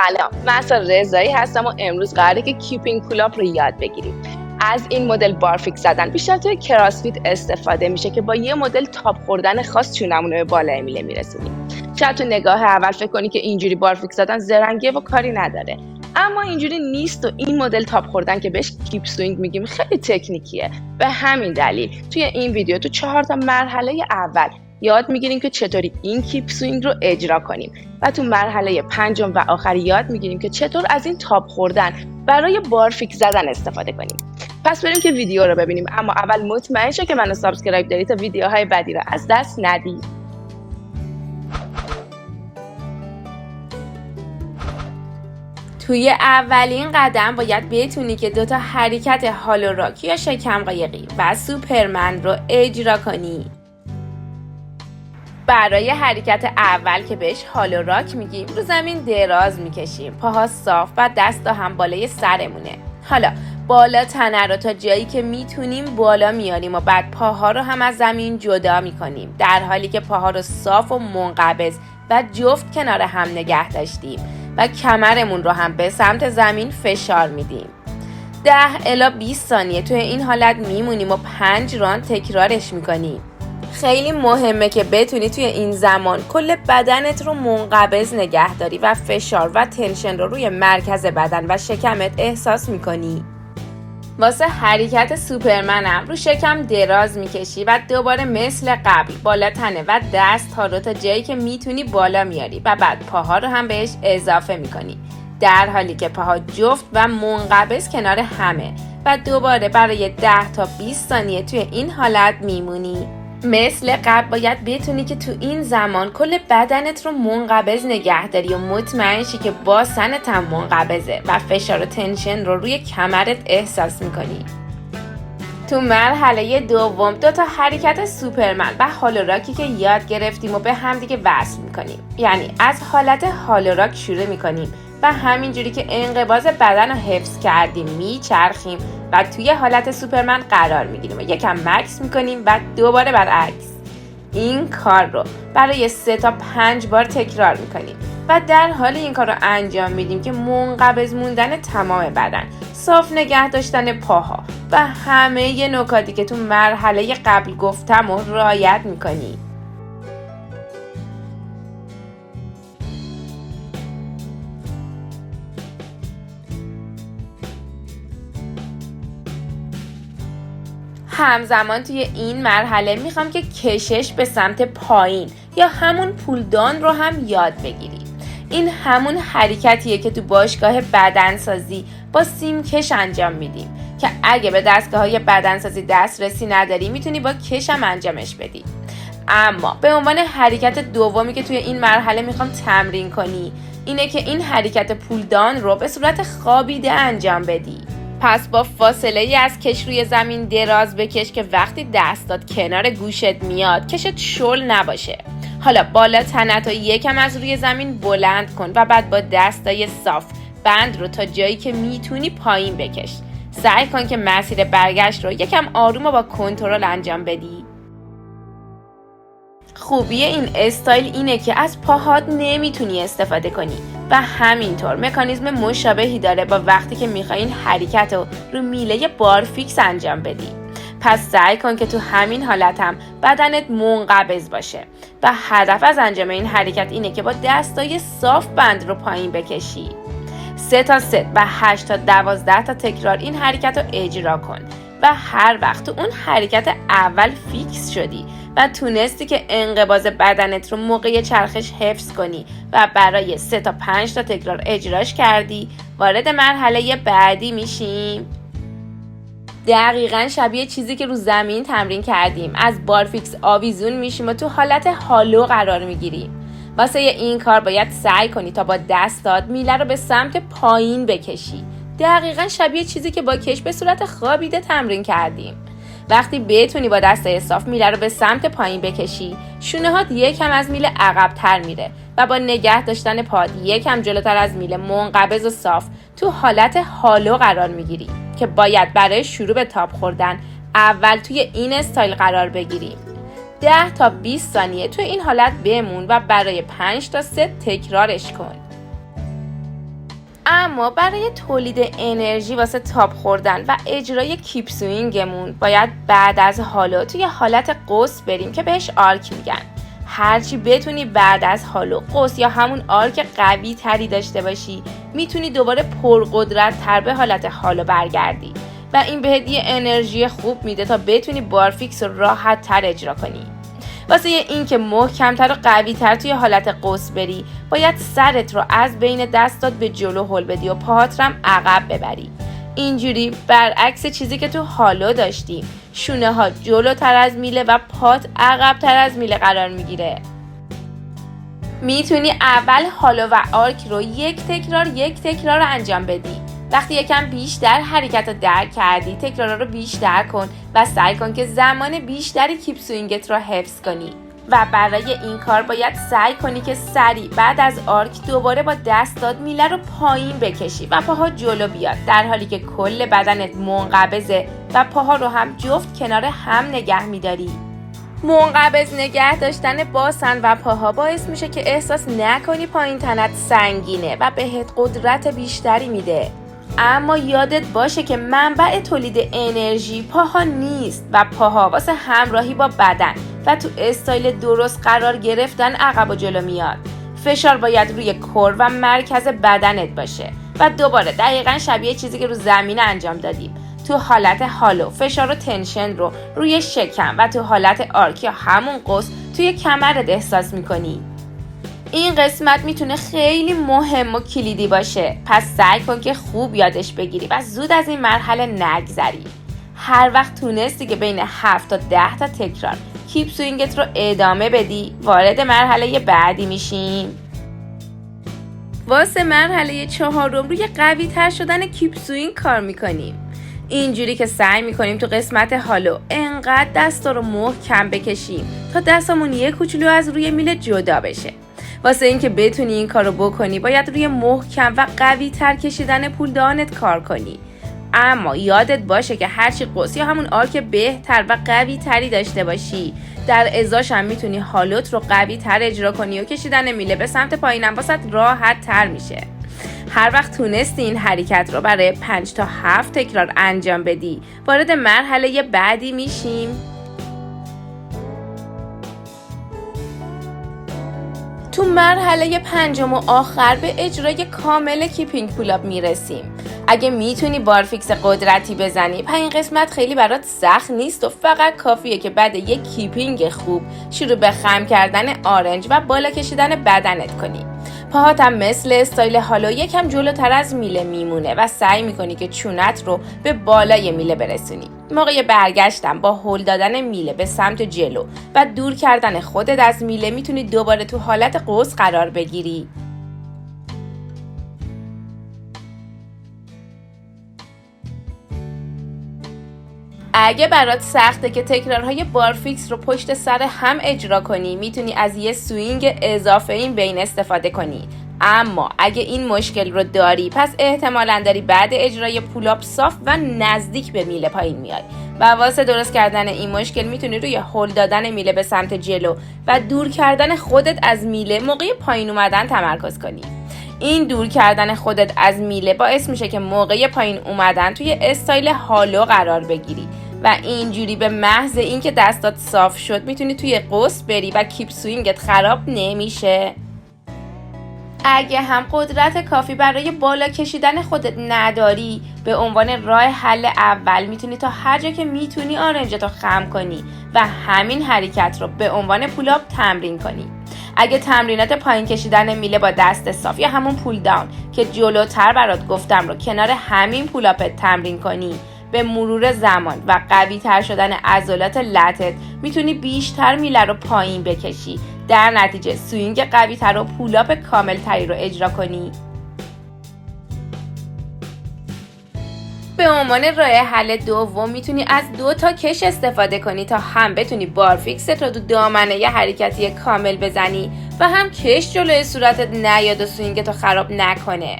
سلام، من اصلا رضایی هستم و امروز قراره که کیپینگ پول آپ رو یاد بگیریم. از این مدل بارفیکس زدن بیشتر توی کراسفیت استفاده میشه که با یه مدل تاپ خوردن خاص چونمون رو به بالای میله میرسونیم. شاید تو نگاه اول فکر کنی که اینجوری بارفیکس زدن زرنگیه و کاری نداره، اما اینجوری نیست و این مدل تاپ خوردن که بهش کیپ سوینگ میگیم خیلی تکنیکیه. به همین دلیل توی این ویدیو تو 4 تا مرحله اول یاد میگیریم که چطوری این کیپ سوینگ رو اجرا کنیم و تو مرحله پنجم و آخری یاد میگیریم که چطور از این تاپ خوردن برای بارفیکس زدن استفاده کنیم. پس بریم که ویدیو رو ببینیم، اما اول مطمئن شو که منو سابسکرایب داری تا ویدیوهای بعدی رو از دست ندی. توی اولین قدم باید بتونی که 2 تا حرکت هالو راک یا شکم قایقی و سوپرمن رو اجرا کنی. برای حرکت اول که بهش هالو راک میگیم رو زمین دراز میکشیم، پاها صاف و دستا هم بالای سرمونه. حالا بالا تنه رو تا جایی که میتونیم بالا میاریم و بعد پاها رو هم از زمین جدا میکنیم، در حالی که پاها رو صاف و منقبض و جفت کنار هم نگه داشتیم و کمرمون رو هم به سمت زمین فشار میدیم. 10 الی 20 ثانیه توی این حالت میمونیم و 5 راند تکرارش میکنیم. خیلی مهمه که بتونی توی این زمان کل بدنت رو منقبض نگه داری و فشار و تنشن رو روی مرکز بدن و شکمت احساس میکنی. واسه حرکت سوپرمن هم رو شکم دراز میکشی و دوباره مثل قبل بالا تنه و دست ها رو تا جایی که میتونی بالا میاری و بعد پاها رو هم بهش اضافه میکنی، در حالی که پاها جفت و منقبض کنار همه و دوباره برای 10 تا 20 ثانیه توی این حالت میمونی. مثل قبل باید بتونی که تو این زمان کل بدنت رو منقبض نگه داری و مطمئن شی که باسنت هم منقبضه و فشار و تنشن رو روی کمرت احساس میکنی. تو مرحله دوم 2 تا حرکت سوپرمن و هالو راکی که یاد گرفتیم و به همدیگه وصل میکنیم، یعنی از حالت هالو راک شروع میکنیم و همینجوری که انقباض بدن رو حفظ کردیم میچرخیم و توی حالت سوپرمن قرار میگیریم و یکم مکس میکنیم و دوباره برعکس. این کار رو برای 3 تا 5 بار تکرار میکنیم و در حال این کار رو انجام میدیم که منقبض موندن تمام بدن، صاف نگه داشتن پاها و همه نکاتی که تو مرحله قبل گفتم و رعایت میکنی. همزمان توی این مرحله میخوام که کشش به سمت پایین یا همون پولدان رو هم یاد بگیریم. این همون حرکتیه که تو باشگاه بدنسازی با سیم کش انجام میدیم که اگه به دستگاه‌های بدنسازی دسترسی نداری میتونی با کش هم انجامش بدی. اما به عنوان حرکت دومی که توی این مرحله میخوام تمرین کنی اینه که این حرکت پولدان رو به صورت خوابیده انجام بدی. پس با فاصله ای از کش روی زمین دراز بکش که وقتی دستات کنار گوشت میاد کشت شل نباشه. حالا بالا تنت رو یکم از روی زمین بلند کن و بعد با دستای صاف بند رو تا جایی که میتونی پایین بکش. سعی کن که مسیر برگشت رو یکم آروم و با کنترل انجام بدی. خوبی این استایل اینه که از پاهات نمیتونی استفاده کنی و همینطور مکانیزم مشابهی داره با وقتی که میخوای این حرکت رو میله بارفیکس انجام بدی. پس سعی کن که تو همین حالت هم بدنت منقبض باشه و هدف از انجام این حرکت اینه که با دستای صاف بند رو پایین بکشی. 3 تا ست و 8 تا 12 تا تکرار این حرکت رو اجرا کن و هر وقت تو اون حرکت اول فیکس شدی و تونستی که انقباض بدنت رو موقع چرخش حفظ کنی و برای 3 تا 5 تا تکرار اجراش کردی، وارد مرحله بعدی میشیم. دقیقاً شبیه چیزی که رو زمین تمرین کردیم، از بارفیکس آویزون میشیم و تو حالت هالو قرار میگیریم. واسه این کار باید سعی کنی تا با دستات میله رو به سمت پایین بکشی. دقیقاً شبیه چیزی که با کش به صورت خوابیده تمرین کردیم. وقتی بتونی با دستای صاف میله رو به سمت پایین بکشی، شونه‌هات یکم از میله عقب‌تر میره و با نگه داشتن پات یکم جلوتر از میله منقبض و صاف تو حالت هالو قرار میگیری که باید برای شروع به تاپ خوردن اول توی این استایل قرار بگیریم. 10 تا 20 ثانیه توی این حالت بمون و برای 5 تا 3 تکرارش کن. اما برای تولید انرژی واسه تاپ خوردن و اجرای کیپ سوینگمون باید بعد از هالو توی حالت قوس بریم که بهش آرک میگن. هرچی بتونی بعد از هالو قوس یا همون آرک قوی تری داشته باشی میتونی دوباره پرقدرت تر به حالت هالو برگردی و این بهت یه انرژی خوب میده تا بتونی بارفیکس رو راحت تر اجرا کنی. واسه این که محکم‌تر و قوی‌تر توی حالت قوس بری باید سرت رو از بین دستات به جلو هل بدی و پاهات رو هم عقب ببری. اینجوری برعکس چیزی که تو هالو داشتیم، شونه ها جلوتر از میله و پات عقب‌تر از میله قرار میگیره. میتونی اول هالو و آرک رو یک تکرار انجام بدی. وقتی یکم بیشتر حرکت رو درک کردی تکرارا رو بیشتر کن و سعی کن که زمان بیشتری کیپ سوینگت رو حفظ کنی و برای این کار باید سعی کنی که سریع بعد از آرک دوباره با دستات میله رو پایین بکشی و پاها جلو بیاد، در حالی که کل بدنت منقبضه و پاها رو هم جفت کنار هم نگه میداری. منقبض نگه داشتن باسن و پاها باعث میشه که احساس نکنی پایین تنت سنگینه و بهت قدرت بیشتری میده. اما یادت باشه که منبع تولید انرژی پاها نیست و پاها واسه همراهی با بدن و تو استایل درست قرار گرفتن عقب و جلو میاد. فشار باید روی کور و مرکز بدنت باشه و دوباره دقیقاً شبیه چیزی که رو زمین انجام دادیم. تو حالت هالو فشار و تنشن رو روی شکم و تو حالت آرک یا همون قوس توی کمرت احساس میکنی. این قسمت میتونه خیلی مهم و کلیدی باشه، پس سعی کن که خوب یادش بگیری و زود از این مرحله نگذری. هر وقت تونستی که بین 7 تا 10 تا تکرار کیپ سوینگت رو ادامه بدی وارد مرحله بعدی میشیم. واسه مرحله 4 روی قوی تر شدن کیپ سوینگ کار میکنیم. اینجوری که سعی میکنیم تو قسمت هالو انقدر دستا رو محکم بکشیم تا دستمون یه کوچولو از روی میله جدا بشه. واسه اینکه بتونی این کارو بکنی باید روی محکم و قوی تر کشیدن پولدانت کار کنی. اما یادت باشه که هرچی قوس یا همون آرک بهتر و قوی تری داشته باشی در ازاش هم میتونی هالوت رو قوی تر اجرا کنی و کشیدن میله به سمت پایینم واسه راحت تر میشه. هر وقت تونستی این حرکت رو برای 5 تا 7 تکرار انجام بدی وارد مرحله بعدی میشیم. تو مرحله 5 و آخر به اجرای کامل کیپینگ پولاب میرسیم. اگه میتونی بارفیکس قدرتی بزنی این قسمت خیلی برات سخت نیست و فقط کافیه که بعد یک کیپینگ خوب شروع به خم کردن آرنج و بالا کشیدن بدنت کنی. پاهات هم مثل استایل هالو یکم جلوتر از میله میمونه و سعی میکنی که چونت رو به بالای میله برسونی. موقع برگشتن با هل دادن میله به سمت جلو و دور کردن خودت از میله میتونی دوباره تو حالت قوس قرار بگیری. اگه برات سخته که تکرارهای بارفیکس رو پشت سر هم اجرا کنی میتونی از یه سوینگ اضافه این بین استفاده کنی. اما اگه این مشکل رو داری پس احتمالاً داری بعد اجرای پولاب صاف و نزدیک به میله پایین میای و واسه درست کردن این مشکل میتونی روی هل دادن میله به سمت جلو و دور کردن خودت از میله موقع پایین اومدن تمرکز کنی. این دور کردن خودت از میله باعث میشه که موقع پایین اومدن توی استایل هالو قرار بگیری و اینجوری به محض اینکه دستات صاف شد میتونی توی قوس بری و کیپ سوینگت خراب نمیشه. اگه هم قدرت کافی برای بالا کشیدن خودت نداری به عنوان راه حل اول میتونی تا هر جا که میتونی آرنجتو خم کنی و همین حرکت رو به عنوان پولاب تمرین کنی. اگه تمرینات پایین کشیدن میله با دست صاف یا همون پول داون که جلوتر برات گفتم رو کنار همین پولاپت تمرین کنی به مرور زمان و قوی تر شدن عضلات لتت میتونی بیشتر میله رو پایین بکشی، در نتیجه سوینگ قوی تر و پولاپ کامل تری رو اجرا کنی. به عنوان راه حل دوم میتونی از 2 تا کش استفاده کنی تا هم بتونی بارفیکست رو تو دامنه یه حرکتی کامل بزنی و هم کش جلوی صورتت نیاد و سوینگتو خراب نکنه.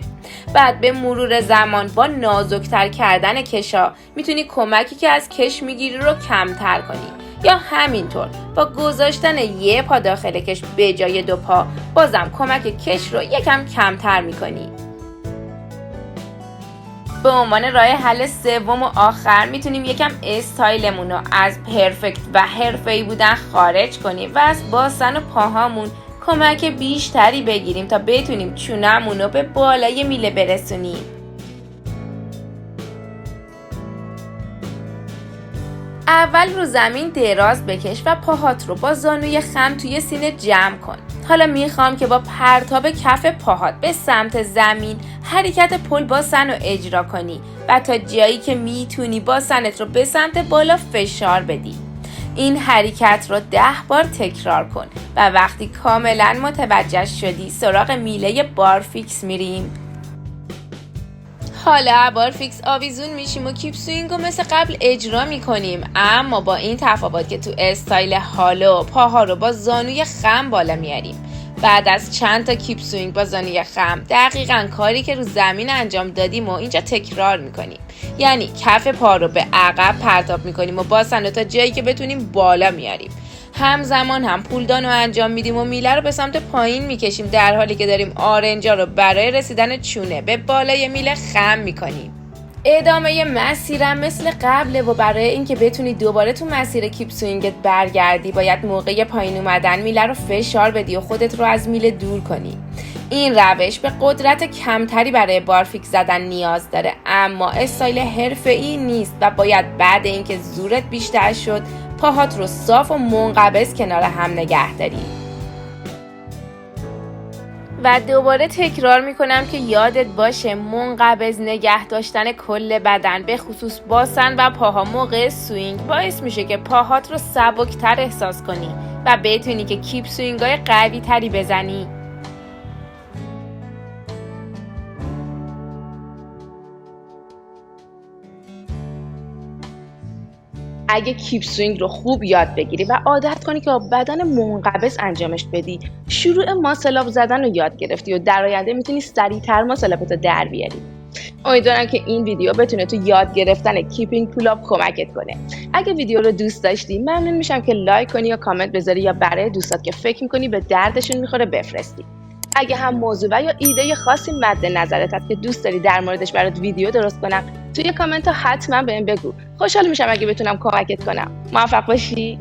بعد به مرور زمان با نازکتر کردن کشا میتونی کمکی که از کش میگیری رو کمتر کنی یا همینطور با گذاشتن یه پا داخل کش به جای 2 پا بازم کمک کش رو یکم کمتر میکنی. به عنوان راه حل سوم و آخر میتونیم یکم استایلمون رو از پرفکت و حرفه‌ای بودن خارج کنیم و از باسن و پاهامون کمک بیشتری بگیریم تا بتونیم چونمون رو به بالای میله برسونیم. اول رو زمین دراز بکش و پاهات رو با زانوی خم توی سینه جمع کن. حالا میخوام که با پرتاب کف پاهات به سمت زمین حرکت پل باسن رو اجرا کنی و تا جایی که میتونی باسنت رو به سمت بالا فشار بدی. این حرکت رو 10 بار تکرار کن و وقتی کاملا متوجه شدی سراغ میله بارفیکس میریم. حالا بارفیکس آویزون میشیم و کیپ سوینگ رو مثل قبل اجرا میکنیم، اما با این تفاوت که تو استایل هالو پاها رو با زانوی خم بالا میاریم. بعد از چند تا کیپ سوینگ با زانوی خم دقیقاً کاری که رو زمین انجام دادیم و اینجا تکرار میکنیم. یعنی کف پا رو به عقب پرتاب میکنیم و باسن رو تا جایی که بتونیم بالا میاریم. همزمان هم پولدان رو انجام میدیم و میله رو به سمت پایین میکشیم در حالی که داریم آرنجا رو برای رسیدن چونه به بالای میله خم میکنیم. ادامه مسیرم مثل قبله و برای اینکه بتونی دوباره تو مسیر کیپ سوینگت برگردی باید موقع پایین اومدن میله رو فشار بدی و خودت رو از میله دور کنی. این روش به قدرت کمتری برای بارفیکس زدن نیاز داره، اما استایل حرفه‌ای نیست و باید بعد اینکه زورت بیشتر شد پاهات رو صاف و منقبض کنار هم نگه داری. و دوباره تکرار میکنم که یادت باشه منقبض نگه داشتن کل بدن به خصوص باسن و پاها موقع سوینگ باعث میشه که پاهات رو سبکتر احساس کنی و بتونی که کیپ سوینگای قوی تری بزنی. اگه کیپ سوینگ رو خوب یاد بگیری و عادت کنی که با بدن منقبض انجامش بدی، شروع ماسل آپ زدن رو یاد گرفتی و در آینده میتونی سریعتر ماسل آپ رو در بیاری. امیدوارم که این ویدیو بتونه تو یاد گرفتن کیپینگ پول آپ کمکت کنه. اگه ویدیو رو دوست داشتی ممنون میشم که لایک کنی یا کامنت بذاری یا برای دوستات که فکر میکنی به دردشون میخوره بفرستی. اگه هم موضوع و یا ایده خاصی مد نظرت هست که دوست داری در موردش برات ویدیو درست کنم، توی کامنت ها حتما بهم بگو. خوشحال میشم اگه بتونم کمکت کنم. موفق باشی.